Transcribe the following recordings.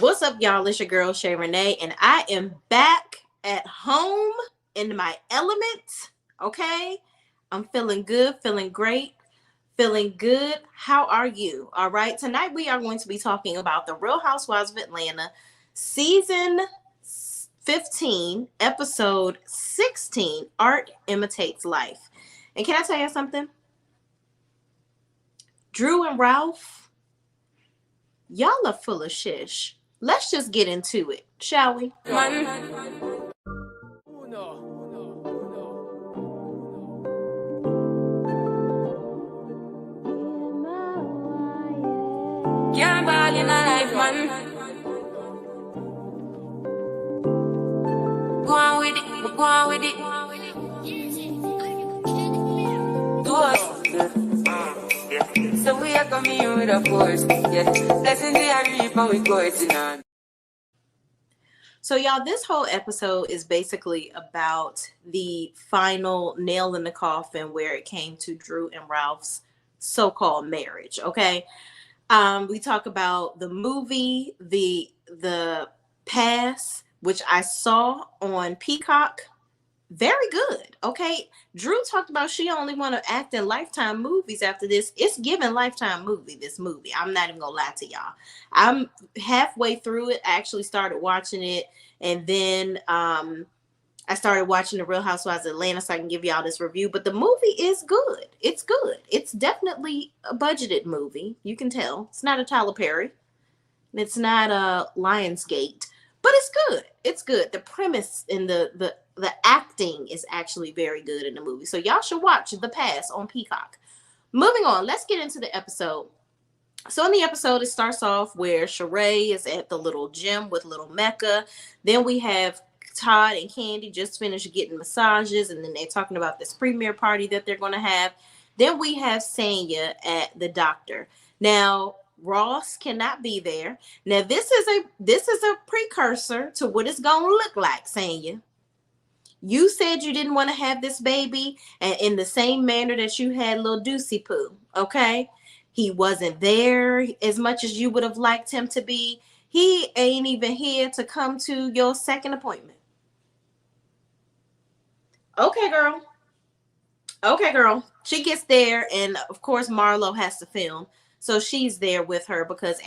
What's up, y'all? It's your girl, Shay Renee, and I am back at home in my element. Okay? I'm feeling good, feeling great, feeling good. How are you? All right. Tonight, we are going to be talking about the Real Housewives of Atlanta, season 15, episode 16, Art Imitates Life. And can I tell you something? Drew and Ralph, y'all are full of shish. Let's just get into it, shall we? Can't ball in a life, man. Go on with it, go on with it. Do us. So we are coming here with a force. Yeah. Blessings we are reap and we coursing on. So, y'all, this whole episode is basically about the final nail in the coffin where it came to Drew and Ralph's so-called marriage. Okay. We talk about the movie, the Pass, which I saw on Peacock. Very good. Okay. Drew talked about she only want to act in Lifetime movies after this. It's giving Lifetime movie, this movie. I'm not even gonna lie to y'all. I'm halfway through it. I actually started watching it, and then I started watching The Real Housewives of Atlanta so I can give y'all this review. But the movie is good. It's good. It's definitely a budgeted movie. You can tell. It's not a Tyler Perry. It's not a Lionsgate. But it's good. It's good. The premise and the acting is actually very good in the movie. So y'all should watch The Pass on Peacock. Moving on. Let's get into the episode. So in the episode, it starts off where Shay is at the little gym with little Mecca. Then we have Todd and Candy just finished getting massages, and then they're talking about this premiere party that they're going to have. Then we have Sanya at the doctor. Now, Ross cannot be there. Now, this is a precursor to what it's going to look like, Sanya. You said you didn't want to have this baby, and in the same manner that you had little Deucey Poo, okay? He wasn't there as much as you would have liked him to be. He ain't even here to come to your second appointment. Okay, girl. Okay, girl. She gets there, and of course, Marlo has to film. So she's there with her because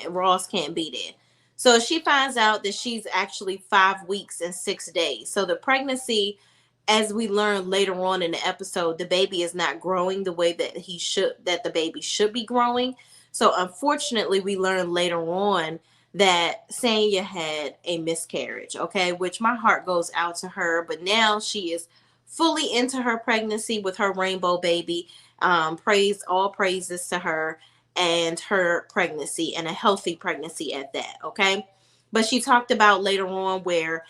Ross can't be there. So she finds out that she's actually 5 weeks and 6 days. So the pregnancy, as we learn later on in the episode, the baby is not growing the way that the baby should be growing. So unfortunately, we learn later on that Sanya had a miscarriage, okay, which my heart goes out to her. But now she is fully into her pregnancy with her rainbow baby. All praises to her and her pregnancy, and a healthy pregnancy at that, okay? But she talked about later on where,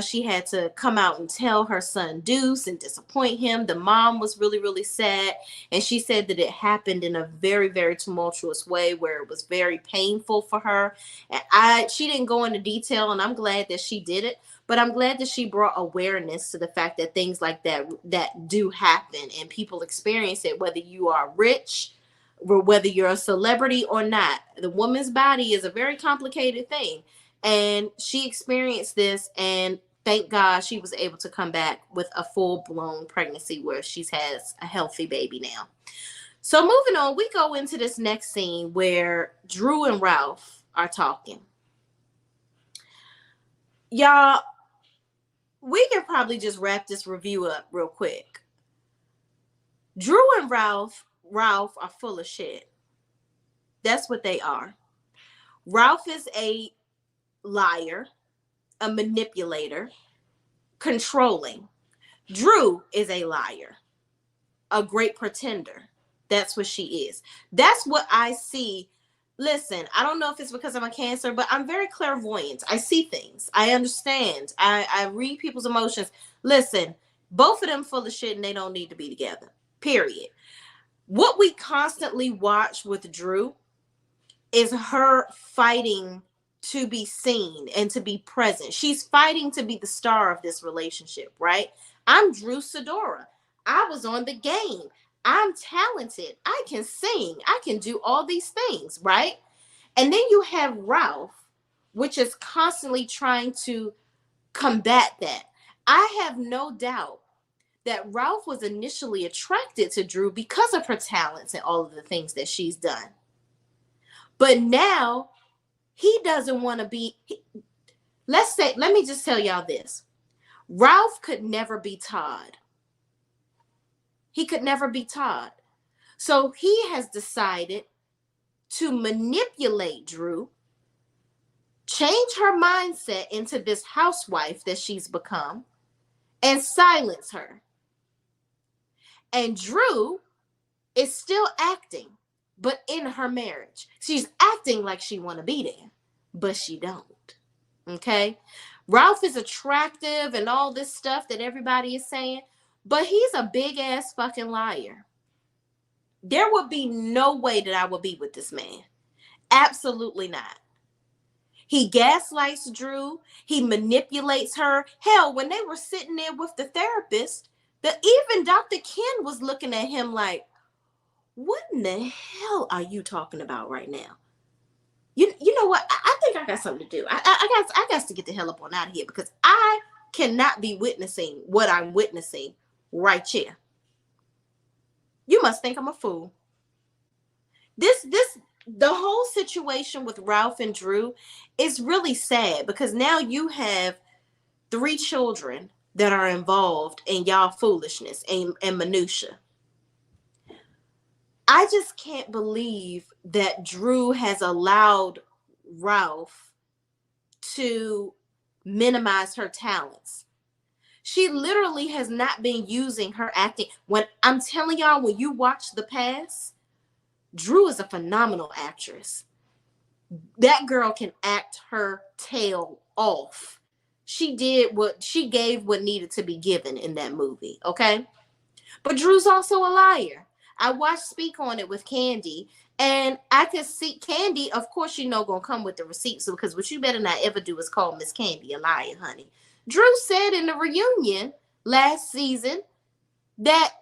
she had to come out and tell her son Deuce and disappoint him. The mom was really, really sad. And she said that it happened in a very, very tumultuous way where it was very painful for her. And she didn't go into detail, and I'm glad that she did it. But I'm glad that she brought awareness to the fact that things like that do happen and people experience it, whether you are rich or whether you're a celebrity or not. The woman's body is a very complicated thing. And she experienced this, and thank God she was able to come back with a full-blown pregnancy where she has a healthy baby now. So moving on, we go into this next scene where Drew and Ralph are talking. Y'all, we can probably just wrap this review up real quick. Drew and Ralph are full of shit. That's what they are. Ralph is a liar, a manipulator, controlling. Drew is a liar, a great pretender. That's what she is. That's what I see. Listen, I don't know if it's because I'm a Cancer, but I'm very clairvoyant. I see things. I understand. I read people's emotions. Listen, both of them full of shit, and they don't need to be together. Period. What we constantly watch with Drew is her fighting to be seen and to be present. She's fighting to be the star of this relationship, right? I'm Drew Sidora. I was on the game. I'm talented. I can sing. I can do all these things, right? And then you have Ralph, which is constantly trying to combat that. I have no doubt that Ralph was initially attracted to Drew because of her talents and all of the things that she's done. But now he doesn't want to be. Let me just tell y'all this. Ralph could never be Todd. He could never be Todd. So he has decided to manipulate Drew, change her mindset into this housewife that she's become, and silence her. And Drew is still acting, but in her marriage. She's acting like she want to be there, but she don't. Okay? Ralph is attractive and all this stuff that everybody is saying, but he's a big ass fucking liar. There would be no way that I would be with this man. Absolutely not. He gaslights Drew. He manipulates her. Hell, when they were sitting there with the therapist, even Dr. Ken was looking at him like, what in the hell are you talking about right now? You know what? I think I got something to do. I got to get the hell up on out of here because I cannot be witnessing what I'm witnessing right here. You must think I'm a fool. The whole situation with Ralph and Drew is really sad because now you have 3 children that are involved in y'all foolishness and minutia. I just can't believe that Drew has allowed Ralph to minimize her talents. She literally has not been using her acting. When I'm telling y'all, when you watch The Past, Drew is a phenomenal actress. That girl can act her tail off. She gave what needed to be given in that movie, okay? But Drew's also a liar. I watched Speak on It with Candy, and I could see Candy, of course, gonna come with the receipts because what you better not ever do is call Miss Candy a liar, honey. Drew said in the reunion last season that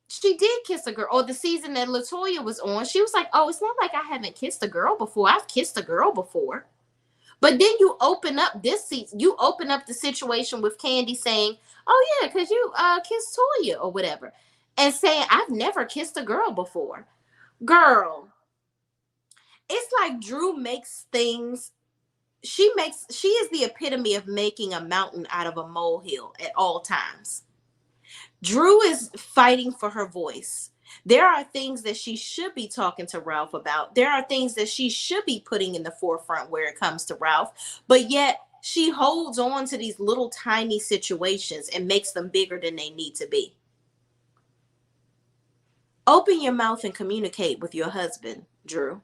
she did kiss a girl, or the season that LaToya was on. She was like, oh, it's not like I haven't kissed a girl before. I've kissed a girl before. But then you open up the situation with Candy saying, oh yeah, because you kissed Toya or whatever. And saying, I've never kissed a girl before. Girl, it's like Drew makes things, she is the epitome of making a mountain out of a molehill at all times. Drew is fighting for her voice. There are things that she should be talking to Ralph about. There are things that she should be putting in the forefront where it comes to Ralph. But yet she holds on to these little tiny situations and makes them bigger than they need to be. Open your mouth and communicate with your husband, Drew.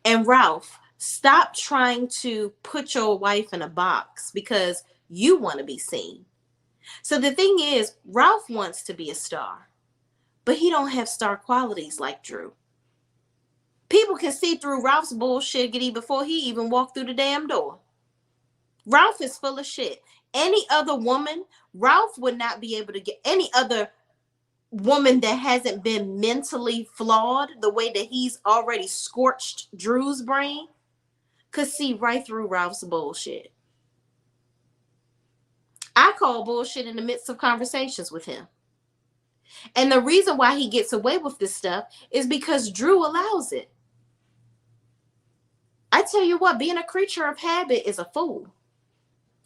And Ralph, stop trying to put your wife in a box because you want to be seen. So the thing is, Ralph wants to be a star, but he don't have star qualities like Drew. People can see through Ralph's bullshit before he even walked through the damn door. Ralph is full of shit. Any other woman, Ralph would not be able to get any other woman that hasn't been mentally flawed the way that he's already scorched Drew's brain could see right through Ralph's bullshit. I call bullshit in the midst of conversations with him. And the reason why he gets away with this stuff is because Drew allows it. I tell you what, being a creature of habit is a fool.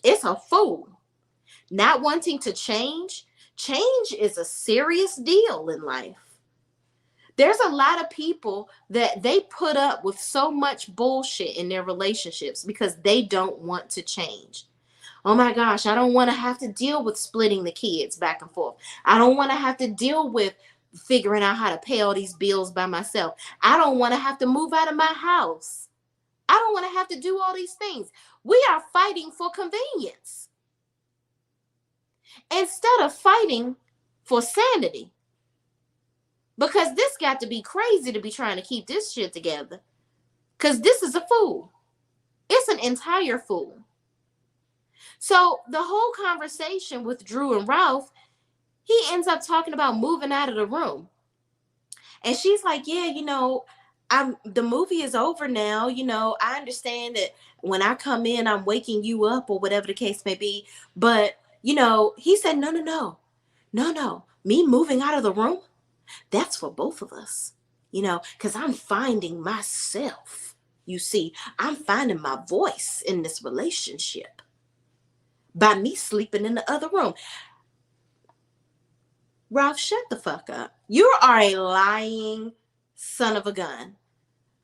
It's a fool. Not wanting to change is a serious deal in life. There's a lot of people that they put up with so much bullshit in their relationships because they don't want to change. Oh my gosh, I don't want to have to deal with splitting the kids back and forth. I don't want to have to deal with figuring out how to pay all these bills by myself. I don't want to have to move out of my house. I don't want to have to do all these things. We are fighting for convenience instead of fighting for sanity. Because this got to be crazy to be trying to keep this shit together. Because this is a fool. It's an entire fool. So the whole conversation with Drew and Ralph, he ends up talking about moving out of the room. And she's like, yeah, the movie is over now. You know, I understand that when I come in, I'm waking you up or whatever the case may be. But, you know, he said, no, no, no, no, no. Me moving out of the room, that's for both of us, you know, because I'm finding myself. You see, I'm finding my voice in this relationship by me sleeping in the other room. Ralph, shut the fuck up. You are a lying son of a gun.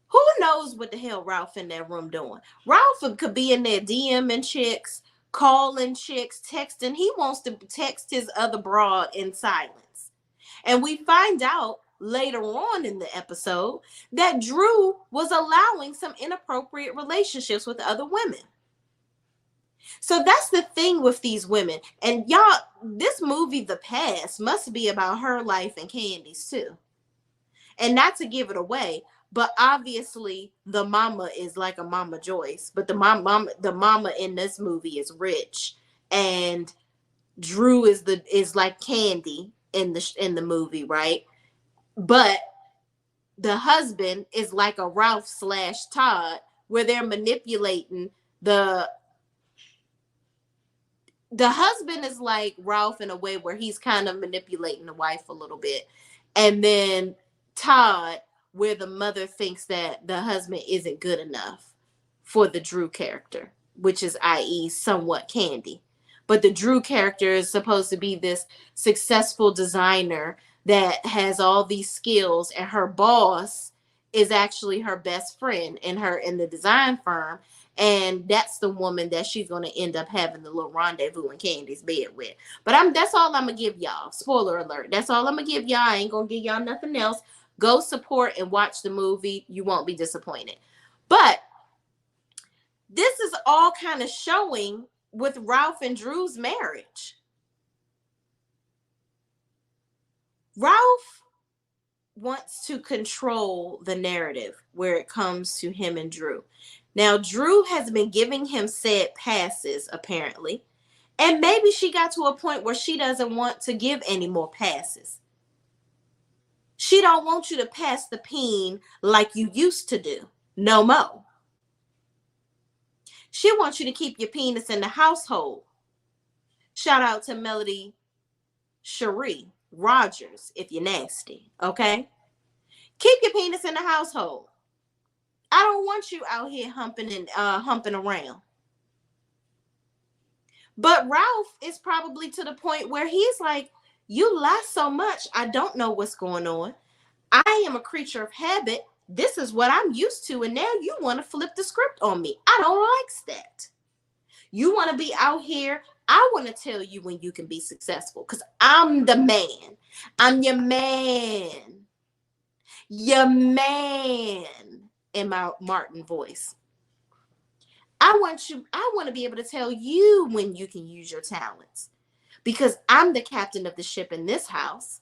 Who knows what the hell Ralph in that room doing? Ralph could be in there DMing chicks, calling chicks, texting. He wants to text his other broad in silence. And we find out later on in the episode that Drew was allowing some inappropriate relationships with other women. So that's the thing with these women. And y'all, this movie, The Past, must be about her life and Candy's too. And not to give it away, but obviously the mama is like a Mama Joyce. But the mama in this movie is rich, and Drew is like Candy in the movie, right? But the husband is like a Ralph / Todd, where they're manipulating the husband is like Ralph in a way where he's kind of manipulating the wife a little bit. And then Todd, where the mother thinks that the husband isn't good enough for the Drew character, which is i.e. somewhat Candy. But the Drew character is supposed to be this successful designer that has all these skills, and her boss is actually her best friend in the design firm. And that's the woman that she's going to end up having the little rendezvous in Candy's bed with. But that's all I'm going to give y'all. Spoiler alert. That's all I'm going to give y'all. I ain't going to give y'all nothing else. Go support and watch the movie. You won't be disappointed. But this is all kind of showing with Ralph and Drew's marriage. Ralph wants to control the narrative where it comes to him and Drew. Now, Drew has been giving him said passes, apparently. And maybe she got to a point where she doesn't want to give any more passes. She don't want you to pass the peen like you used to do. No more. She wants you to keep your penis in the household. Shout out to Melody Cherie Rogers if you're nasty, okay? Keep your penis in the household. I don't want you out here humping around. But Ralph is probably to the point where he's like, you lie so much, I don't know what's going on. I am a creature of habit. This is what I'm used to, and now you want to flip the script on me. I don't like that. You want to be out here. I want to tell you when you can be successful, because I'm the man. I'm your man. Your man. In my Martin voice. I want to be able to tell you when you can use your talents, because I'm the captain of the ship in this house.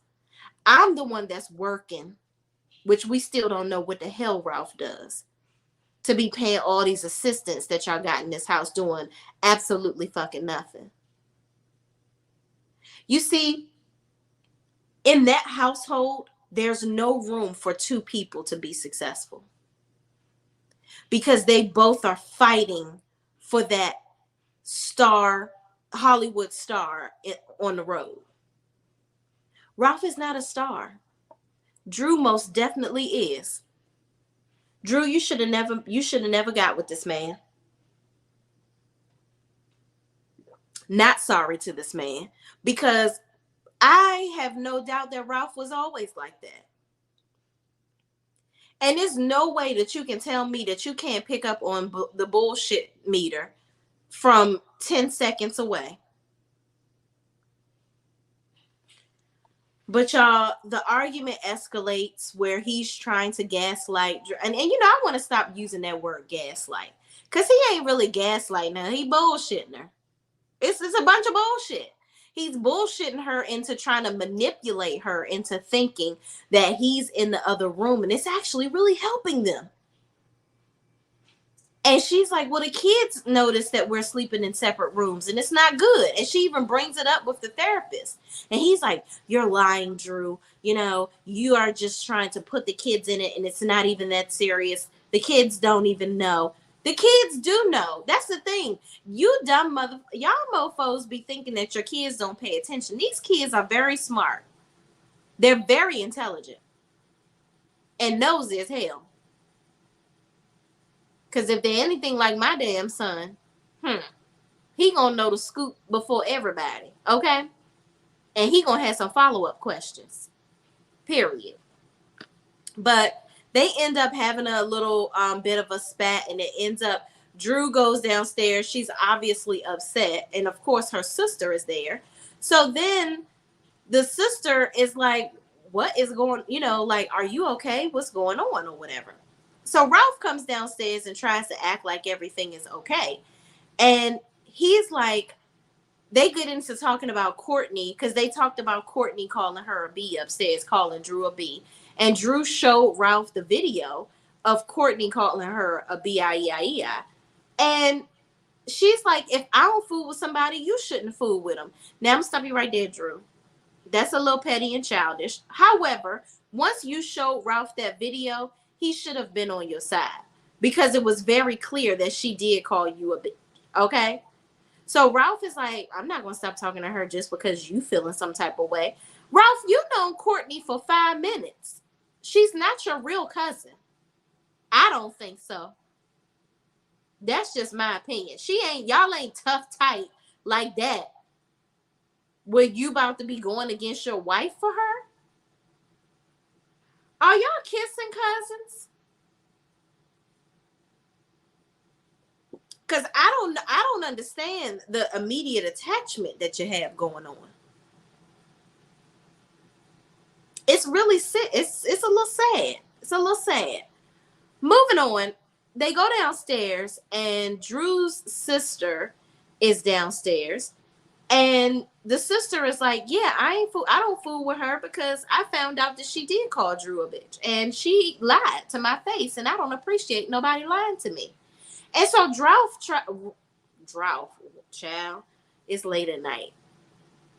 I'm the one that's working, which we still don't know what the hell Ralph does, to be paying all these assistants that y'all got in this house doing absolutely fucking nothing. You see, in that household, there's no room for two people to be successful, because they both are fighting for that Hollywood star on the road. Ralph is not a star. Drew most definitely is. Drew, you should have never got with this man. Not sorry to this man, because I have no doubt that Ralph was always like that. And there's no way that you can tell me that you can't pick up on the bullshit meter from 10 seconds away. But y'all, the argument escalates where he's trying to gaslight. And you know, I want to stop using that word gaslight, because he ain't really gaslighting her. He bullshitting her. It's a bunch of bullshit. He's bullshitting her into trying to manipulate her into thinking that he's in the other room, and it's actually really helping them. And she's like, well, the kids notice that we're sleeping in separate rooms and it's not good. And she even brings it up with the therapist. And he's like, you're lying, Drew. You know, you are just trying to put the kids in it and it's not even that serious. The kids don't even know. The kids do know. That's the thing. You dumb y'all mofos be thinking that your kids don't pay attention. These kids are very smart. They're very intelligent and nosy as hell. Because if they're anything like my damn son, he gonna know the scoop before everybody, okay? And he gonna have some follow-up questions, period. But they end up having a little bit of a spat, and it ends up, Drew goes downstairs. She's obviously upset, and of course her sister is there. So then the sister is like, what is going, like, are you okay? What's going on or whatever? So Ralph comes downstairs and tries to act like everything is okay. And he's like, they get into talking about Courtney because they talked about Courtney calling her a B upstairs, calling Drew a B. And Drew showed Ralph the video of Courtney calling her a B-I-E-I-E-I. And she's like, if I don't fool with somebody, you shouldn't fool with them. Now, I'm going to stop you right there, Drew. That's a little petty and childish. However, once you showed Ralph that video, he should have been on your side because it was very clear that she did call you a bitch. Okay? So Ralph is like, I'm not going to stop talking to her just because you feel in some type of way. Ralph, you've known Courtney for 5 minutes. She's not your real cousin. I don't think so. That's just my opinion. Y'all ain't tough tight like that. Were you about to be going against your wife for her? Are y'all kissing cousins? Because I don't understand the immediate attachment that you have going on. It's really it's a little sad. It's a little sad. Moving on, they go downstairs and Drew's sister is downstairs. And the sister is like, yeah, I don't fool with her because I found out that she did call Drew a bitch. And she lied to my face. And I don't appreciate nobody lying to me. And so Drouth, child, it's late at night.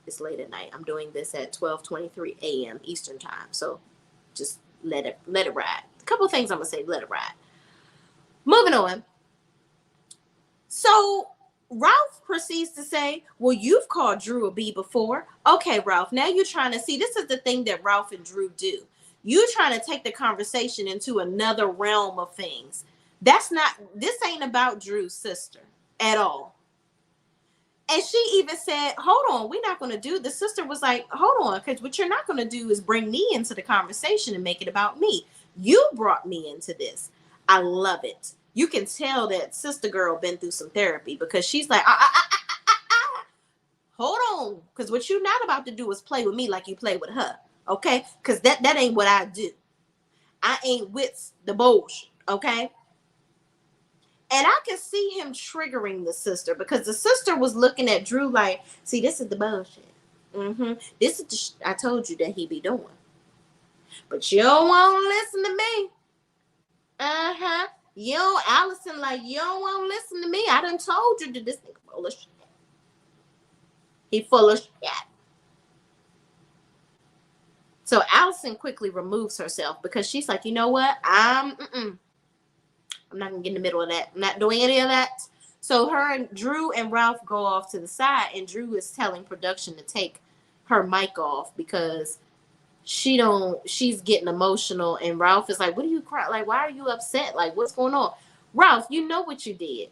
It's late at night. I'm doing this at 12:23 a.m. Eastern time. So just let it ride. A couple of things I'm going to say, let it ride. Moving on. So Ralph proceeds to say, well, you've called Drew a B before. Okay, Ralph, now you're trying to see, this is the thing that Ralph and Drew do. You're trying to take the conversation into another realm of things. This ain't about Drew's sister at all. And she even said, hold on, we're not going to do, the sister was like, hold on, because what you're not going to do is bring me into the conversation and make it about me. You brought me into this. I love it. You can tell that sister girl been through some therapy because she's like, hold on, because what you're not about to do is play with me like you play with her, okay? Because that ain't what I do. I ain't with the bullshit, okay? And I can see him triggering the sister because the sister was looking at Drew like, see, this is the bullshit. This is I told you that he be doing. But you don't want to listen to me. Allison, like, you don't want to listen to me. I done told you that this nigga full of shit. He full of shit. So Allison quickly removes herself because she's like, you know what? I'm not going to get in the middle of that. I'm not doing any of that. So her and Drew and Ralph go off to the side, and Drew is telling production to take her mic off because she's getting emotional. And Ralph is like, what are you crying? Like, why are you upset? Like, what's going on? Ralph, you know what you did.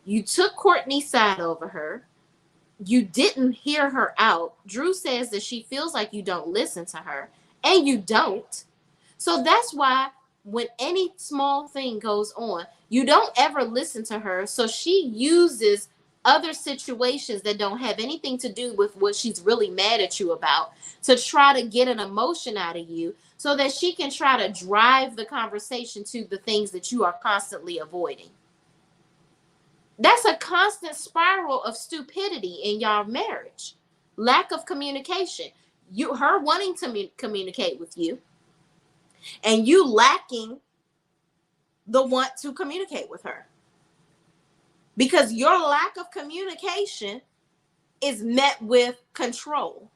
You took Courtney's side over her. You didn't hear her out. Drew says that she feels like you don't listen to her, and you don't. So that's why when any small thing goes on, you don't ever listen to her. So she uses other situations that don't have anything to do with what she's really mad at you about to try to get an emotion out of you so that she can try to drive the conversation to the things that you are constantly avoiding. That's a constant spiral of stupidity in your marriage. Lack of communication. Her wanting to communicate with you and you lacking the want to communicate with her. Because your lack of communication is met with control.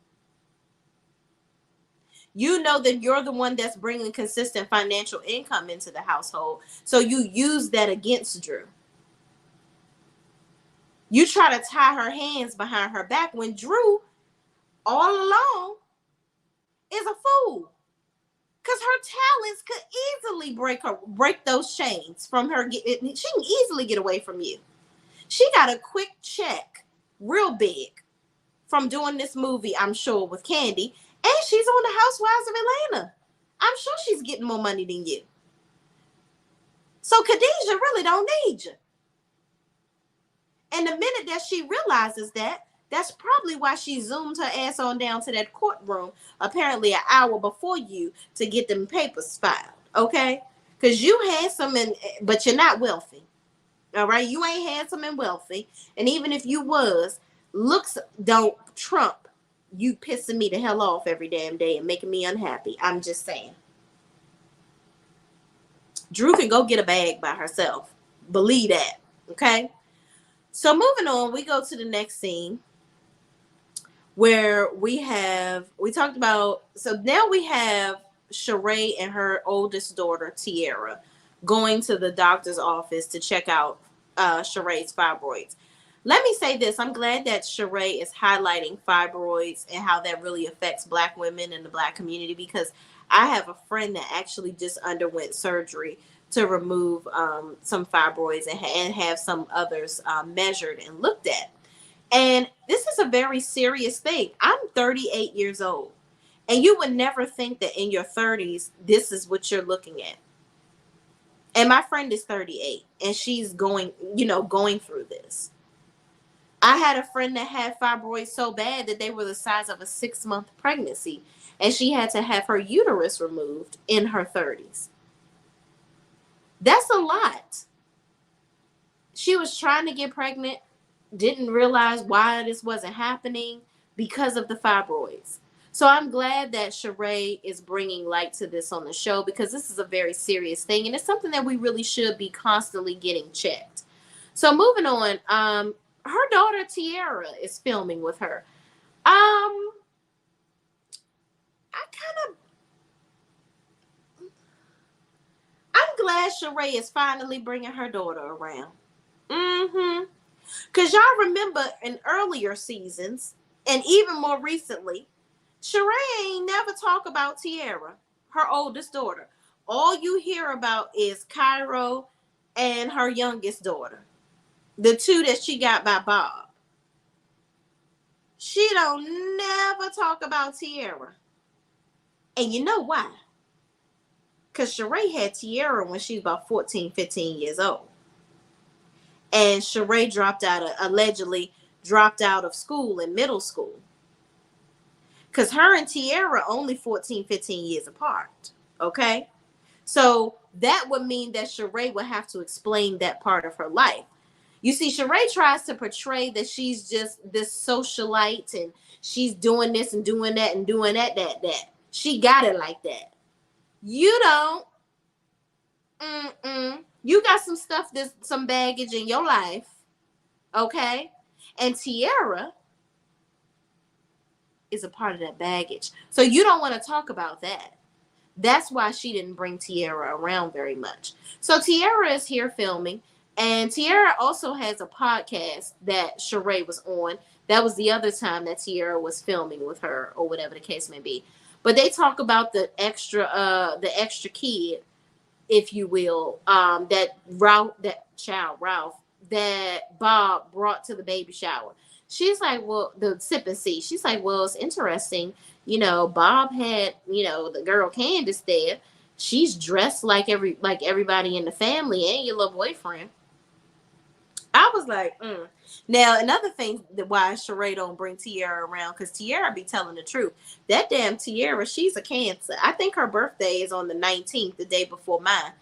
You know that you're the one that's bringing consistent financial income into the household. So you use that against Drew. You try to tie her hands behind her back when Drew, all along, is a fool. Because her talents could easily break those chains from her. She can easily get away from you. She got a quick check, real big, from doing this movie, I'm sure, with Candy. And she's on the Housewives of Atlanta. I'm sure she's getting more money than you. So Khadijah really don't need you. And the minute that she realizes that, that's probably why she zoomed her ass on down to that courtroom, apparently an hour before you, to get them papers filed, okay? Because you handsome, but you're not wealthy, all right? You ain't handsome and wealthy. And even if you was, looks don't trump you pissing me the hell off every damn day and making me unhappy. I'm just saying. Drew can go get a bag by herself. Believe that, okay? So moving on, we go to the next scene where we talked about, so now we have Sheree and her oldest daughter, Tiara, going to the doctor's office to check out Sheree's fibroids. Let me say this. I'm glad that Sheree is highlighting fibroids and how that really affects Black women in the Black community, because I have a friend that actually just underwent surgery to remove some fibroids and have some others measured and looked at. And this is a very serious thing. I'm 38 years old, and you would never think that in your 30s, this is what you're looking at. And my friend is 38, and she's going through this. I had a friend that had fibroids so bad that they were the size of a 6-month pregnancy, and she had to have her uterus removed in her 30s. That's a lot. She was trying to get pregnant, didn't realize why this wasn't happening because of the fibroids. So I'm glad that Sheree is bringing light to this on the show, because this is a very serious thing, and it's something that we really should be constantly getting checked. So moving on, her daughter Tiara is filming with her. I'm glad Sheree is finally bringing her daughter around. Because y'all remember in earlier seasons, and even more recently, Sheree ain't never talk about Tiara, her oldest daughter. All you hear about is Cairo and her youngest daughter, the two that she got by Bob. She don't never talk about Tiara. And you know why? Because Sheree had Tiara when she was about 14, 15 years old. And Sheree allegedly dropped out of school in middle school. Because her and Tiara only 14, 15 years apart. Okay? So that would mean that Sheree would have to explain that part of her life. You see, Sheree tries to portray that she's just this socialite and she's doing this and doing that and doing that. She got it like that. You don't. You got some stuff, some baggage in your life. Okay? And Tiara is a part of that baggage. So you don't want to talk about that. That's why she didn't bring Tiara around very much. So Tiara is here filming. And Tiara also has a podcast that Sheree was on. That was the other time that Tiara was filming with her, or whatever the case may be. But they talk about the extra kid, if you will, that Ralph, that Bob brought to the baby shower. She's like, well, the sip and see. She's like, well, it's interesting. Bob had, the girl Candace there. She's dressed like everybody in the family and your little boyfriend. I was like, Now, another thing that why Sheree don't bring Tiara around, because Tiara be telling the truth. That damn Tiara, she's a Cancer. I think her birthday is on the 19th, the day before mine.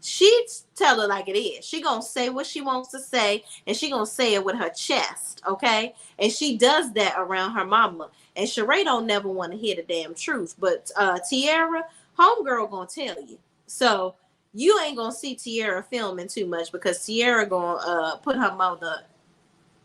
She'd tell her like it is. She gonna say what she wants to say, and she gonna say it with her chest, okay? And she does that around her mama. And Sheree don't never want to hear the damn truth. But Tiara, homegirl gonna tell you. So you ain't gonna see Tierra filming too much because Tierra gonna put her mother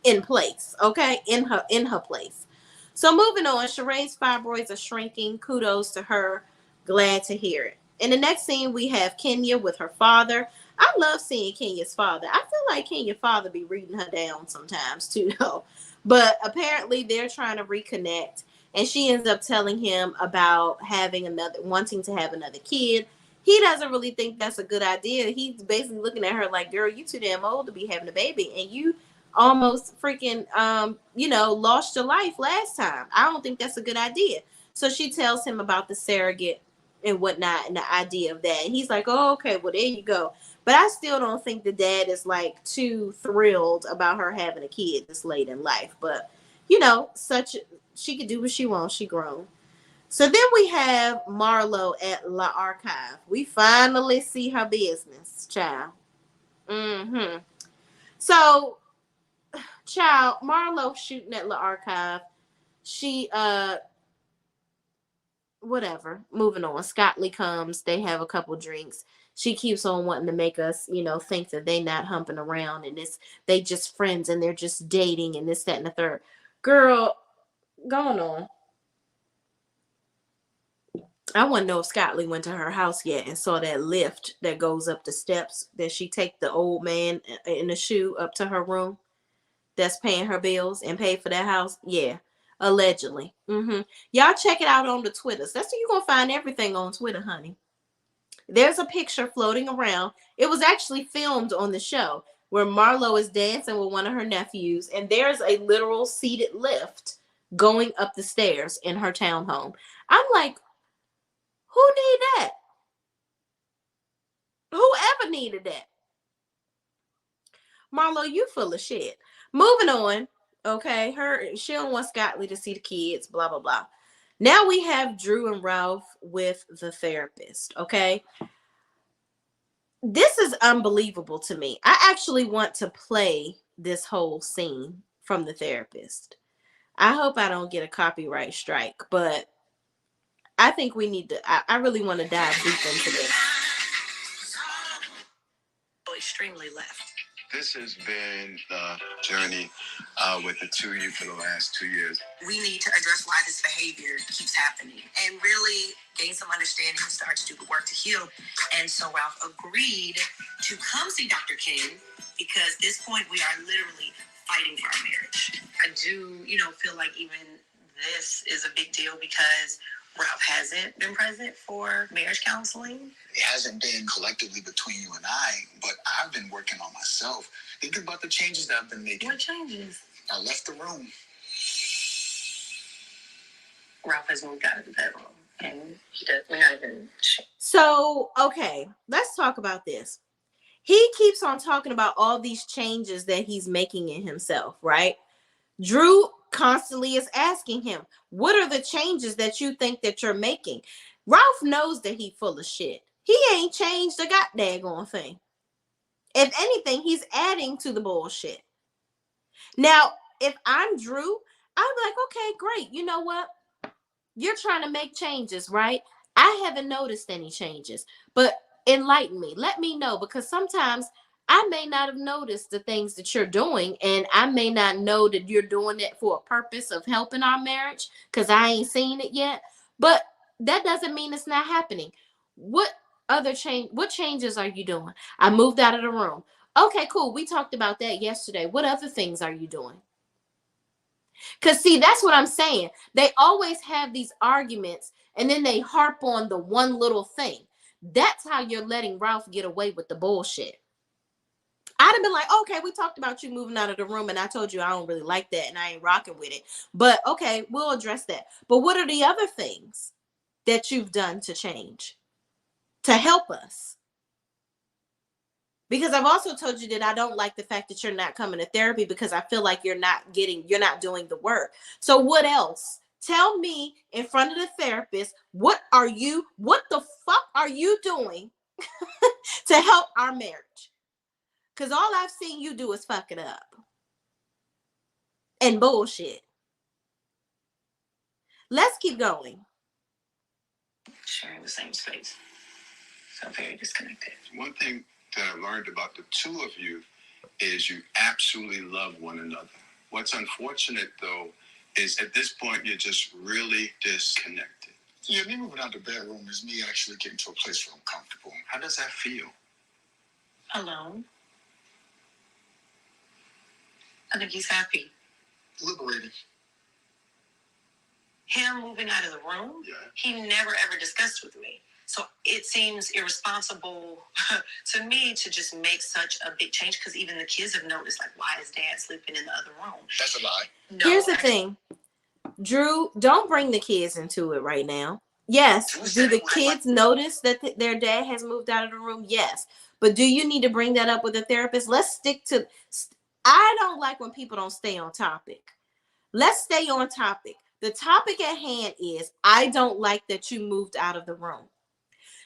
in place, okay, in her place. So moving on, Sheree's fibroids are shrinking. Kudos to her. Glad to hear it. In the next scene, we have Kenya with her father. I love seeing Kenya's father. I feel like Kenya's father be reading her down sometimes too, though. But apparently, they're trying to reconnect, and she ends up telling him about wanting to have another kid. He doesn't really think that's a good idea. He's basically looking at her like, "Girl, you too damn old to be having a baby, and you almost freaking lost your life last time. I don't think that's a good idea." So she tells him about the surrogate and whatnot and the idea of that. And he's like, "Oh, okay, well, there you go." But I still don't think the dad is like too thrilled about her having a kid this late in life. But such she could do what she wants. She grown. So then we have Marlo at La Archive. We finally see her business, child. Mm-hmm. So child, Marlo shooting at La Archive. She whatever. Moving on. Scott Lee comes. They have a couple drinks. She keeps on wanting to make us, think that they not humping around and they just friends and they're just dating and this, that, and the third. Girl, going on. I want to know if Scott Lee went to her house yet and saw that lift that goes up the steps that she take the old man in the shoe up to her room. That's paying her bills and paid for that house. Yeah, allegedly. Y'all check it out on the Twitters. That's where you're gonna find everything on Twitter, honey. There's a picture floating around. It was actually filmed on the show where Marlo is dancing with one of her nephews, and there's a literal seated lift going up the stairs in her townhome. I'm like, who need that? Whoever needed that? Marlo, you full of shit. Moving on. Okay, she don't want Scott Lee to see the kids, blah blah blah. Now we have Drew and Ralph with the therapist. Okay, this is unbelievable to me. I actually want to play this whole scene from the therapist. I hope I don't get a copyright strike, but I think we need to. I really want to dive deep into this. Extremely left. This has been the journey with the two of you for the last 2 years. We need to address why this behavior keeps happening and really gain some understanding and start to do the work to heal. And so Ralph agreed to come see Dr. King because at this point we are literally fighting for our marriage. I do, feel like even this is a big deal because Ralph hasn't been present for marriage counseling. It hasn't been collectively between you and I, but I've been working on myself. Think about the changes that I've been making. What changes? I left the room. Ralph has moved out of the bedroom, and we're not even. So, okay, let's talk about this. He keeps on talking about all these changes that he's making in himself, right? Drew constantly is asking him, what are the changes that you think that you're making? Ralph knows that he's full of shit. He ain't changed a goddamn thing. If anything, he's adding to the bullshit. Now, if I'm Drew, I'm like, okay, great. You know what? You're trying to make changes, right? I haven't noticed any changes, but enlighten me. Let me know, because sometimes I may not have noticed the things that you're doing, and I may not know that you're doing it for a purpose of helping our marriage because I ain't seen it yet. But that doesn't mean it's not happening. What changes are you doing? I moved out of the room. Okay, cool. We talked about that yesterday. What other things are you doing? Because, see, that's what I'm saying. They always have these arguments and then they harp on the one little thing. That's how you're letting Ralph get away with the bullshit. I'd have been like, okay, we talked about you moving out of the room and I told you I don't really like that and I ain't rocking with it. But okay, we'll address that. But what are the other things that you've done to change, to help us? Because I've also told you that I don't like the fact that you're not coming to therapy because I feel like you're not doing the work. So what else? Tell me in front of the therapist, what the fuck are you doing to help our marriage? Because all I've seen you do is fuck it up and bullshit. Let's keep going. Sharing the same space. felt very disconnected. One thing that I learned about the two of you is you absolutely love one another. What's unfortunate, though, is at this point, you're just really disconnected. Yeah, me moving out the bedroom is me actually getting to a place where I'm comfortable. How does that feel? Alone. I think he's happy. Liberated. Him moving out of the room, he never ever discussed with me. So it seems irresponsible to me to just make such a big change, because even the kids have noticed, like, why is dad sleeping in the other room? That's a lie. No, here's the thing. Drew, don't bring the kids into it right now. Yes, do the kids notice that their dad has moved out of the room? Yes. But do you need to bring that up with a therapist? Let's stick to... I don't like when people don't stay on topic. Let's stay on topic. The topic at hand is, I don't like that you moved out of the room.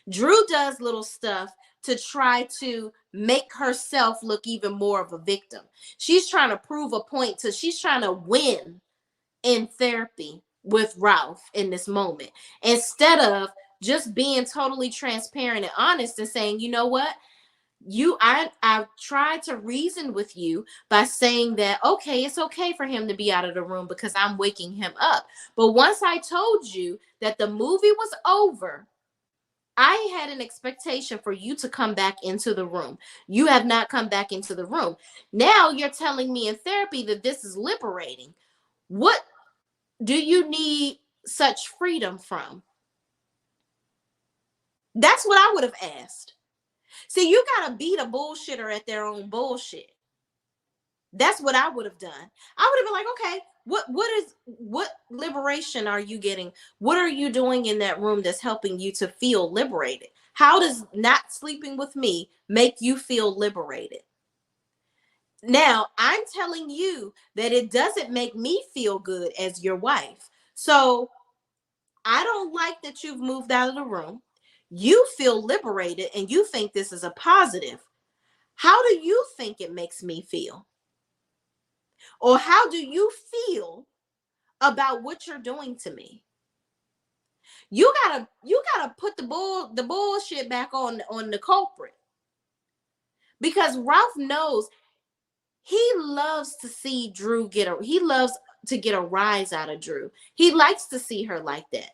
Drew does little stuff to try to make herself look even more of a victim. She's trying to prove a point she's trying to win in therapy with Ralph in this moment, instead of being totally transparent and honest and saying, you know what? I've tried to reason with you by saying that, okay, it's okay for him to be out of the room because I'm waking him up. But once I told you that the movie was over, I had an expectation for you to come back into the room. You have not come back into the room. Now you're telling me in therapy that this is liberating. What do you need such freedom from? That's what I would have asked. See, you got to beat a bullshitter at their own bullshit. That's what I would have done. I would have been like, okay, what liberation are you getting? What are you doing in that room that's helping you to feel liberated? How does not sleeping with me make you feel liberated? Now, I'm telling you that it doesn't make me feel good as your wife. So I don't like that you've moved out of the room. You feel liberated and you think this is a positive. How do you think it makes me feel? Or how do you feel about what you're doing to me? You gotta put the bullshit back on the culprit. Because Ralph knows he loves to see Drew he loves to get a rise out of Drew. He likes to see her like that.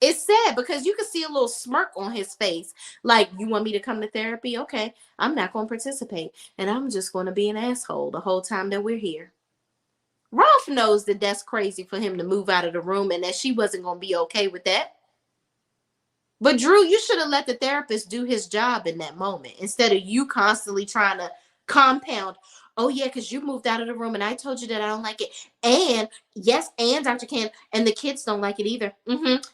It's sad because you can see a little smirk on his face. Like, you want me to come to therapy? Okay, I'm not going to participate. And I'm just going to be an asshole the whole time that we're here. Ralph knows that that's crazy for him to move out of the room and that she wasn't going to be okay with that. But Drew, you should have let the therapist do his job in that moment instead of you constantly trying to compound. Oh, yeah, because you moved out of the room and I told you that I don't like it. And yes, and Dr. Ken, and the kids don't like it either.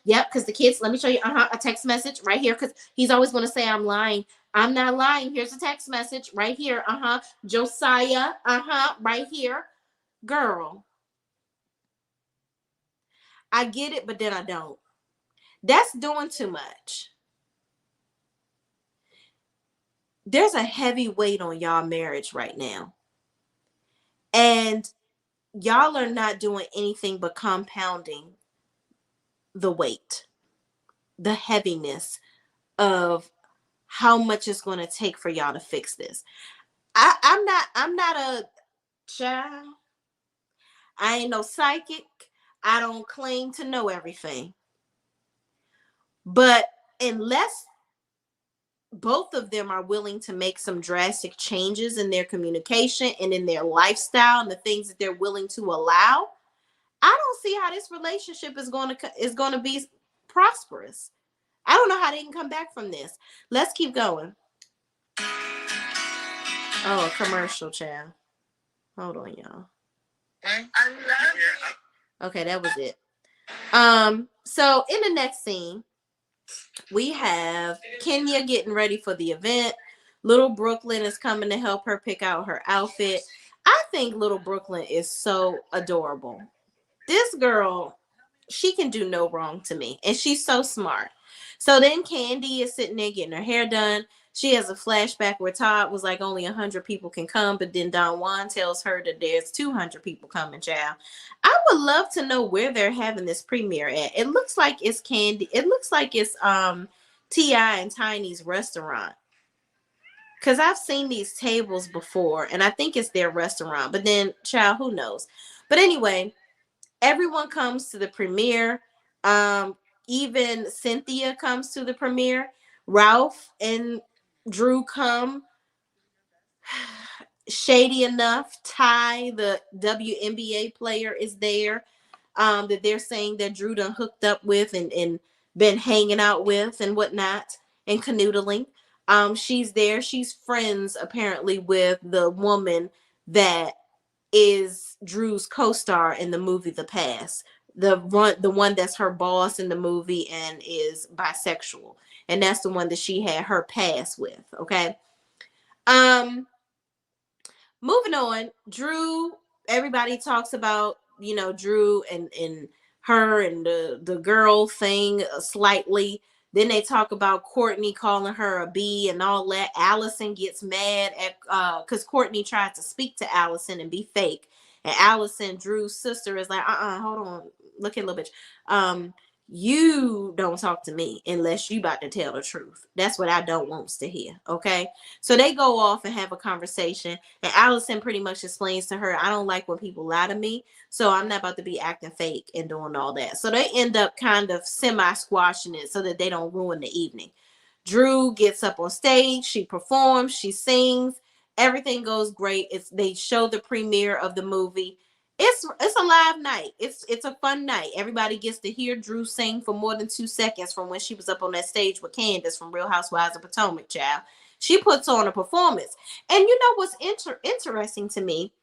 Yep, because the kids, let me show you a text message right here, because he's always going to say I'm lying. I'm not lying. Here's a text message right here. Josiah, right here. Girl, I get it, but then I don't. That's doing too much. There's a heavy weight on y'all marriage right now. And y'all are not doing anything but compounding the weight, the heaviness of how much it's going to take for y'all to fix this. I'm not a child. I ain't no psychic. I don't claim to know everything. But unless both of them are willing to make some drastic changes in their communication and in their lifestyle and the things that they're willing to allow, I don't see how this relationship is going to be prosperous. I don't know how they can come back from this. Let's keep going. Oh, a commercial, child. Hold on, y'all. I love it. Okay, that was it. So in the next scene, we have Kenya getting ready for the event. Little Brooklyn is coming to help her pick out her outfit. I think Little Brooklyn is so adorable. This girl, she can do no wrong to me. And she's so smart. So then Candy is sitting there getting her hair done. She has a flashback where Todd was like, only 100 people can come. But then Don Juan tells her that there's 200 people coming, child. I would love to know where they're having this premiere at. It looks like it's Candy. It looks like it's T.I. and Tiny's restaurant. Because I've seen these tables before, and I think it's their restaurant. But then, child, who knows? But anyway, everyone comes to the premiere. Even Cynthia comes to the premiere. Ralph and Drew come. Shady enough, Ty, the WNBA player, is there. That they're saying that Drew done hooked up with and been hanging out with and whatnot and canoodling. She's there. She's friends apparently with the woman that is Drew's co-star in the movie The Pass. The one that's her boss in the movie and is bisexual. And that's the one that she had her pass with. Okay. Um, Moving on, Drew, everybody talks about, Drew and her and the girl thing slightly. Then they talk about Courtney calling her a B and all that. Allison gets mad at because Courtney tried to speak to Allison and be fake. And Allison, Drew's sister, is like, hold on, look at little bitch. You don't talk to me unless you about to tell the truth. That's what I don't want to hear. Okay. So they go off and have a conversation, and Allison pretty much explains to her, I don't like when people lie to me, so I'm not about to be acting fake and doing all that. So they end up kind of semi-squashing it so that they don't ruin the evening. Drew gets up on stage, she performs, she sings, everything goes great. They show the premiere of the movie. It's a live night. It's a fun night. Everybody gets to hear Drew sing for more than 2 seconds from when she was up on that stage with Candace from Real Housewives of Potomac, child. She puts on a performance. And you know what's interesting to me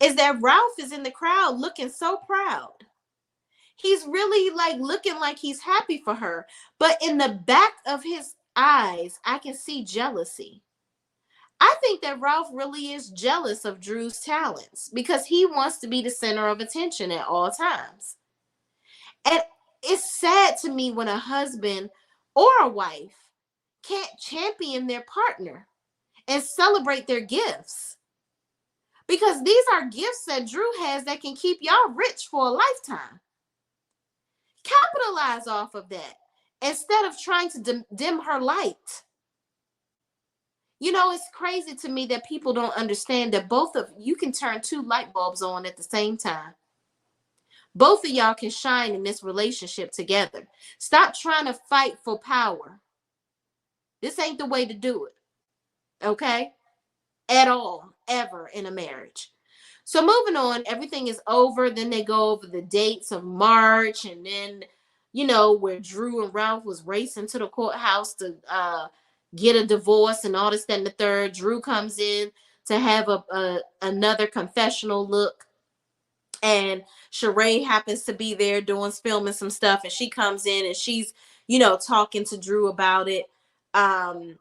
is that Ralph is in the crowd looking so proud. He's really like looking like he's happy for her. But in the back of his eyes, I can see jealousy. I think that Ralph really is jealous of Drew's talents because he wants to be the center of attention at all times. And it's sad to me when a husband or a wife can't champion their partner and celebrate their gifts. Because these are gifts that Drew has that can keep y'all rich for a lifetime. Capitalize off of that instead of trying to dim her light. It's crazy to me that people don't understand that both of you can turn two light bulbs on at the same time. Both of y'all can shine in this relationship together. Stop trying to fight for power. This ain't the way to do it. Okay? At all, ever in a marriage. So moving on, everything is over. Then they go over the dates of March, and then, where Drew and Ralph was racing to the courthouse to get a divorce and all this, that, and the third. Drew comes in to have another confessional look. And Sheree happens to be there filming some stuff, and she comes in and she's, talking to Drew about it. And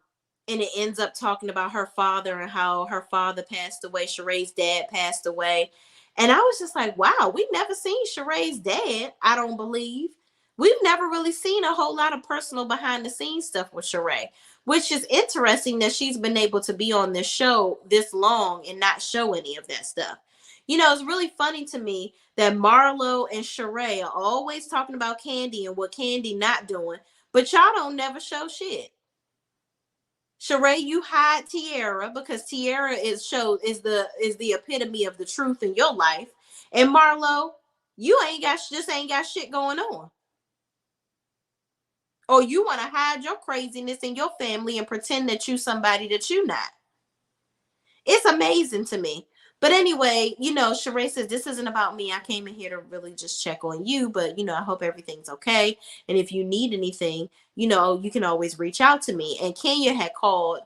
it ends up talking about her father and how her father passed away. Sheree's dad passed away. And I was just like, wow, we've never seen Sheree's dad, I don't believe. We've never really seen a whole lot of personal behind the scenes stuff with Sheree, which is interesting that she's been able to be on this show this long and not show any of that stuff. It's really funny to me that Marlo and Sheree are always talking about Candy and what Candy not doing, but y'all don't never show shit. Sheree, you hide Tiara because Tiara is the epitome of the truth in your life. And Marlo, you ain't got shit going on. Or you want to hide your craziness in your family and pretend that you somebody that you not. It's amazing to me. But anyway, Sheree says, this isn't about me. I came in here to really just check on you. But, I hope everything's okay. And if you need anything, you can always reach out to me. And Kenya had called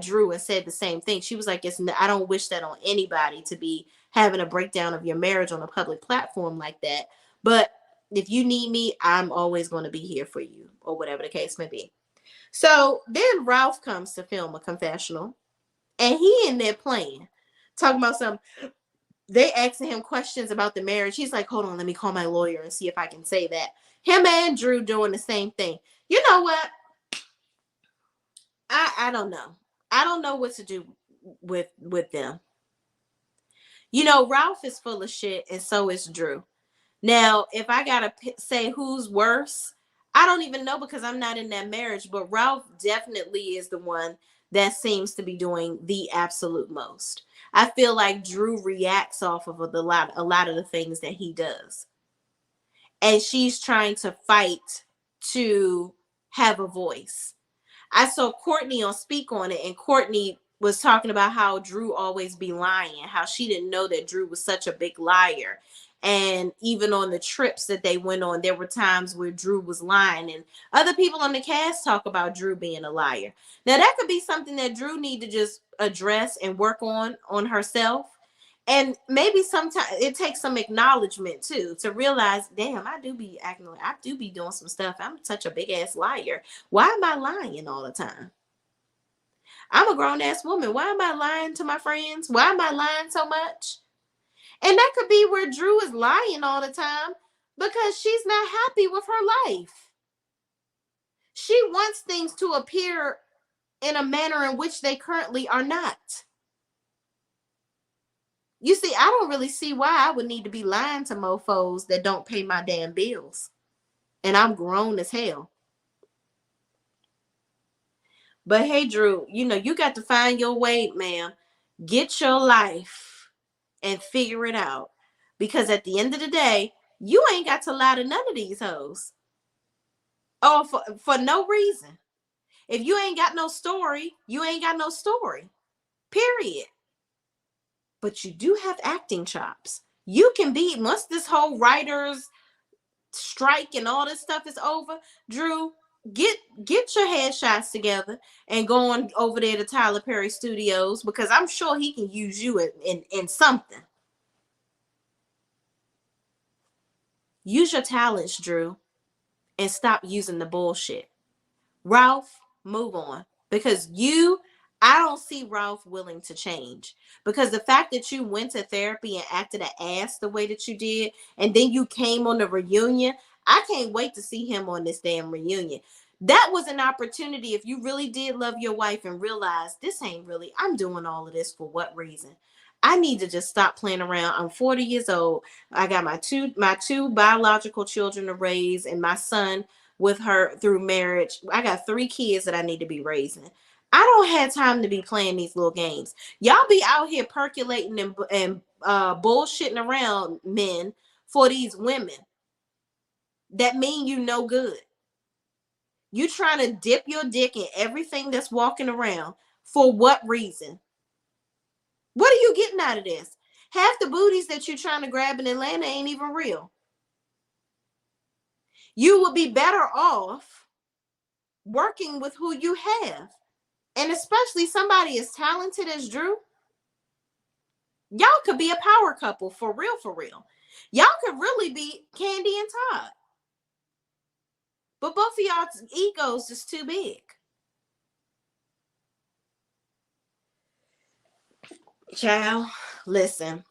Drew and said the same thing. She was like, I don't wish that on anybody to be having a breakdown of your marriage on a public platform like that. But if you need me, I'm always going to be here for you, or whatever the case may be. So then Ralph comes to film a confessional, and he in there playing. Talking about something. They asking him questions about the marriage. He's like, hold on, let me call my lawyer and see if I can say that. Him and Drew doing the same thing. You know what? I don't know. I don't know what to do with them. Ralph is full of shit, and so is Drew. Now, if I gotta say who's worse, I don't even know because I'm not in that marriage, but Ralph definitely is the one that seems to be doing the absolute most. I feel like Drew reacts off of a lot of the things that he does. And she's trying to fight to have a voice. I saw Courtney on Speak on It, and Courtney was talking about how Drew always be lying, how she didn't know that Drew was such a big liar. And even on the trips that they went on, there were times where Drew was lying. And other people on the cast talk about Drew being a liar. Now, that could be something that Drew need to just address and work on herself. And maybe sometimes it takes some acknowledgement too, to realize, damn, I do be acting like I do be doing some stuff. I'm such a big ass liar. Why am I lying all the time? I'm a grown ass woman. Why am I lying to my friends? Why am I lying so much? And that could be where Drew is lying all the time because she's not happy with her life. She wants things to appear in a manner in which they currently are not. You see, I don't really see why I would need to be lying to mofos that don't pay my damn bills. And I'm grown as hell. But hey, Drew, you got to find your way, ma'am. Get your life and figure it out. Because at the end of the day, you ain't got to lie to none of these hoes. Oh, for no reason. If you ain't got no story, you ain't got no story. Period. But you do have acting chops. You can be, once this whole writers strike and all this stuff is over, Drew, get your headshots together and go on over there to Tyler Perry Studios, because I'm sure he can use you in something. Use your talents, Drew, and stop using the bullshit. Ralph, move on. Because I don't see Ralph willing to change. Because the fact that you went to therapy and acted an ass the way that you did, and then you came on the reunion, I can't wait to see him on this damn reunion. That was an opportunity if you really did love your wife and realize this ain't really, I'm doing all of this for what reason? I need to just stop playing around. I'm 40 years old. I got my two biological children to raise, and my son with her through marriage. I got 3 kids that I need to be raising. I don't have time to be playing these little games. Y'all be out here percolating and bullshitting around men for these women that mean you no good. You trying to dip your dick in everything that's walking around. For what reason? What are you getting out of this? Half the booties that you're trying to grab in Atlanta ain't even real. You would be better off working with who you have. And especially somebody as talented as Drew. Y'all could be a power couple for real, for real. Y'all could really be Candy and Todd. But both of y'all's egos is too big. Child, listen,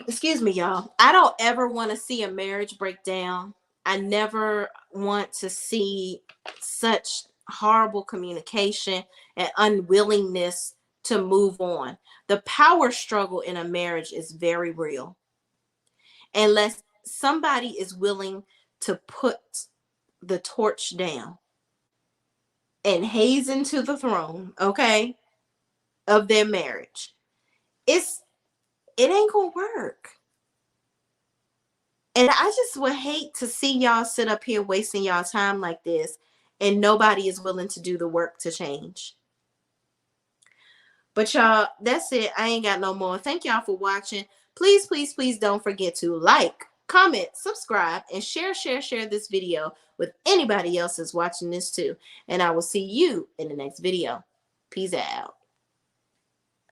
excuse me, y'all. I don't ever want to see a marriage break down. I never want to see such horrible communication and unwillingness to move on. The power struggle in a marriage is very real. Unless somebody is willing to put the torch down and hasten to the throne, okay, of their marriage, it ain't gonna work. And I just would hate to see y'all sit up here wasting y'all time like this and nobody is willing to do the work to change. But y'all, that's it. I ain't got no more. Thank y'all for watching. Please, please, please don't forget to like, comment, subscribe, and share this video with anybody else that's watching this too. And I will see you in the next video. Peace out.